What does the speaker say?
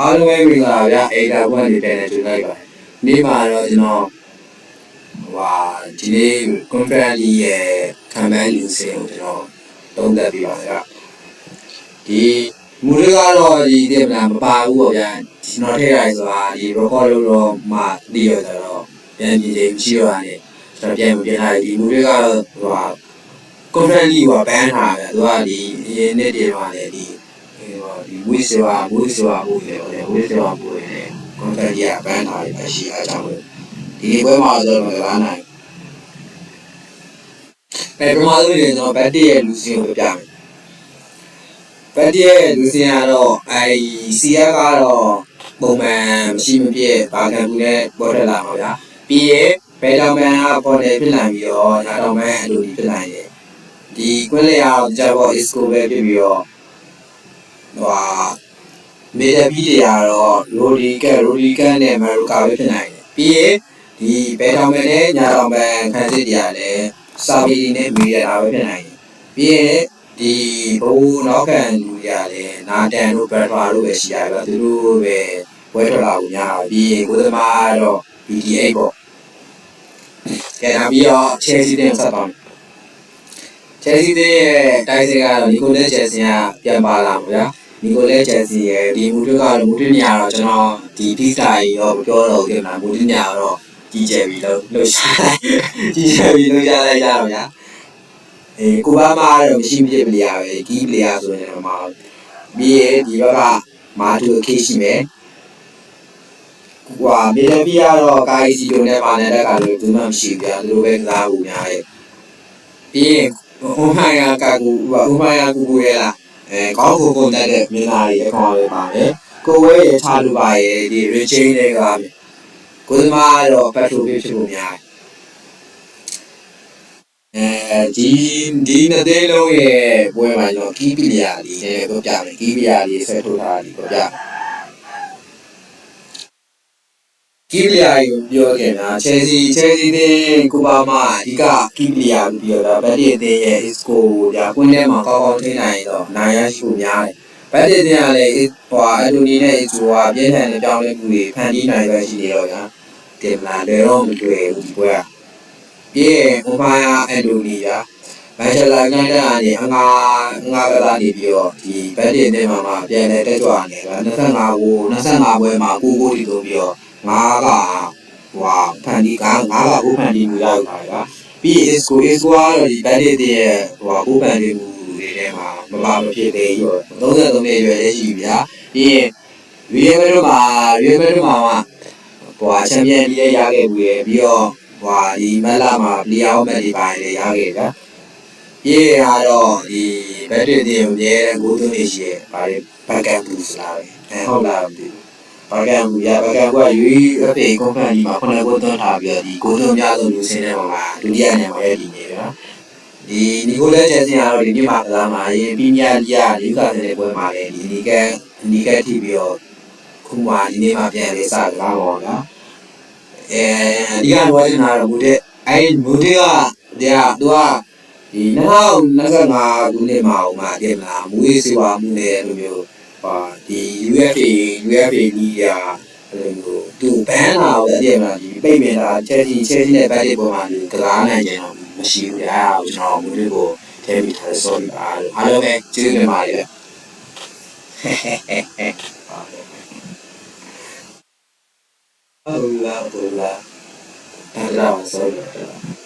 အားလုံးပဲမင်္ဂလာဗျအိဒါဘွမ်နေတယ်တူလိုက်ပါတယ်နေ့မှာတော့ကျွန်တော်ဒီနေ့ conference ရဲ့ခံမှန်းလူစင်ကိုကျွန်တော်သုံးသပ်ပြပါမယ်ဒီမူရကတော့ဒီတင်မလားမပါဘူးပေါ့ဗျာကျွန်တော်ထည့်လိုက်ဆိုတာဒီ record လို့တော့မှသိရတော့ပြန်ကြည့်ချိန်ရှိတော့တယ်ကျွန်တော်ပြန်ထားတယ်ဒီမူရကတော့conference ကိုဘန်ထားတယ်သူကဒီရင်းနေတယ်မှာလေဒီဝိစေဝဘူးလေဝိစေဝဘူးလေကွန်ဖက်ကြီးကဘန်းထားတယ်အရှိအားကြောင့်ဒီနေ့ပွဲမှာတော့မလာနိုင်ပထမဆုံးရင်တော့ဘတ်တီရဲ့လူစင်ကိုပြမယ်ဘတ်တီရဲ့လူစင်ကတော့စီယာကတော့ပုံမှန်မရှိမပြည့်ဘာခံဘူးနဲ့ပေါ်ထွက်လာမှာဗျာပြီးရင်ဘယ်တော့မှပေါ်တယ်ဖြစ်လာပြီးတော့ညာတော့မှအလိုဖြစ်လာရင်ဒီကွင်းလေအောင်ကြတော့ isco ပဲဖြစ်ပြီးတော့မေတ္တာပြီးတွေကတော့ရိုဒီကန်နဲ့မာရိုကာပဲဖြစ်နိုင်တယ်ပြီးရင်ဒီဘယ်တောင်ပဲနဲ့ညာတောင်ပဲခန်းစစ်တွေကလည်းစာပီနဲ့မီရတာပဲဖြစ်နိုင်တယ်ပြီးရင်ဒီဘိုးနောက်ခံလူတွေကလည်းနာတန်တို့ဘတ်ဖာတို့ပဲရှိရတယ်သူတို့ပဲဝဲထွက်လာကိုများပြီးရင်ကိုသမားတော့ BD8 ပေါ့ကဲနောက်ပြီးတော့ Chelsea တင်ဆက်ပါမယ်Chelsea ရဲ့တိုက်စစ်ကတော့နီကိုလက်ချယ်ဆင်ကပြန်ပါလာမှာဗျာနီကိုလက်ချယ်စီရဲ့ဒီမူတွေကတော့မူတွေညာတော့ကျွန်တော်ဒီဖိစာကြီးရောပြောတော့ပြင်လာမူတွေညာတော့ကြီးကျယ်ပြီးလို့ရှာကြီးကျယ်ပြီးလို့ရလိုက်ကြတော့ဗျာကိုဘာမာတော့မရှိမဖြစ်ပလီယာပဲကီးပလီယာဆိုရင်တော့မှာပြီးရင်ဒီဘက်ကမာတူခေးရှိမယ်မေတ္တာပြကတော့ကာယစီတုံနဲ့ပါနေတဲ့ကလည်းဘူးမှမရှိဘူးဗျာသူတို့ပဲကစားဖို့များတယ်ပြီးရင်ဥမာယာကာကူရဲ့လားကောင်းကိုတက်တဲ့မင်းသားတွေအကောင်လေးပါတယ်ကိုဝဲရထားလူပါရဲ့ဒီ rechain တွေကကိုသမားတော့ပတ်ထိုးဖြစ်ဖို့များဒီနှစ်သိန်းလုံးရဲ့ပွဲမှာကျွန်တော်ကီးပီလီယာလေးပြောပြမယ်ကီးပီလီယာလေးဆက်ထိုးထားတယ်ပြောပြကီးပီလီယာကိုပြောခဲ့တာ Chelsea တဲ့ကိုပါမအဓိကကီးပီလီယာကိုပြောတာဗတ်တီအသင်းရဲ့ isco ဒါကွင်းထဲမှာကောင်းကောင်းထိနိုင်တော့နိုင်ရရှိဖို့များတယ်ဗတ်တီအသင်းကလည်းအတူနီနဲ့ isco ကပြင်းထန်တဲ့ကြောင်းလဲမှုတွေဖန်တီးနိုင်ပဲရှိနေတော့ဗျာတင်လာလေတော့မတွေ့ဘူးဒီပွဲကပြီးရင်ဥပါယာအန်တိုနီဗျာမန်ချက်စတာယူနိုက်တက်ကနေအငါကစားနေပြီးတော့ဒီဗတ်တီအသင်းမှာပြန်လဲတက်ကြွနေဗျာ25ပွဲမှာ9ဂိုးထိသုံးပြီးတော့5ကဖန်တီး5ကဘိုးဖန်တီးမှုရောက်တာဗျာပြီးရင် isco ကတော့ဒီဘတ်တီတဲ့ဘိုးဖန်တီးမှုတွေထဲမှာမဖြစ်သေးဘူး33နှစ်ရွယ်လေးရှိဗျာပြီးရင်ရီယယ်မက်ဒရစ်မှာချန်ပီယံligeရခဲ့ဘူးရယ်ပြီးတော့ဒီမက်လာမှာပလီယာမက်တွေပိုင်းလည်းရခဲ့ဗျာပြီးရင်ကတော့ဒီဘတ်တီတဲ့မြဲတဲ့ဂိုးသွင်းနေရှိရယ်ဘတ်ကန်ဘူးလားပဲဟုတ်လားမသိဘူးဘာကန်က UEFA ကွန်ဖရင့်မှာ9ဂိုးသွင်းထားပြီးတော့ဒီဂိုးသွင်းများဆုံးလူစင်းထဲမှာဒုတိယနေရာမှာရည်တည်နေဗျာဒီနီကိုလက်ချယ်စင်ကတော့ဒီနေ့မှာကစားမှာရေးပီးမီးယားလိဂ်ကကာစင်တဲ့ပွဲမှာလည်းဒီနီကက်ထိပြီးတော့ခုမှဒီနေ့မှာပြန်လေးစကားပါတော့ဗျာအဓိကတော့ကျွန်တော်တို့မူတဲ့သူကဒီ2025ခုနှစ်မှာတင်လာမူရေးစေဝါမှုနဲ့လိုမျိုးဒီ UEFA ကြီးကသူဘန်းလာတော့တဲ့မှာဒီပိတ်ပင်တာ Chelsea နဲ့ဘတ်တီပေါ်မှာဒီကစားနိုင်ကြတော့မရှိဘူးဗျာကျွန်တော်မူတွေကိုထဲပြီးထား sorry ပါအားလုံးပဲကျေးဇူးတင်ပါတယ်ဟုတ်လားအဲ့ဒါ sorry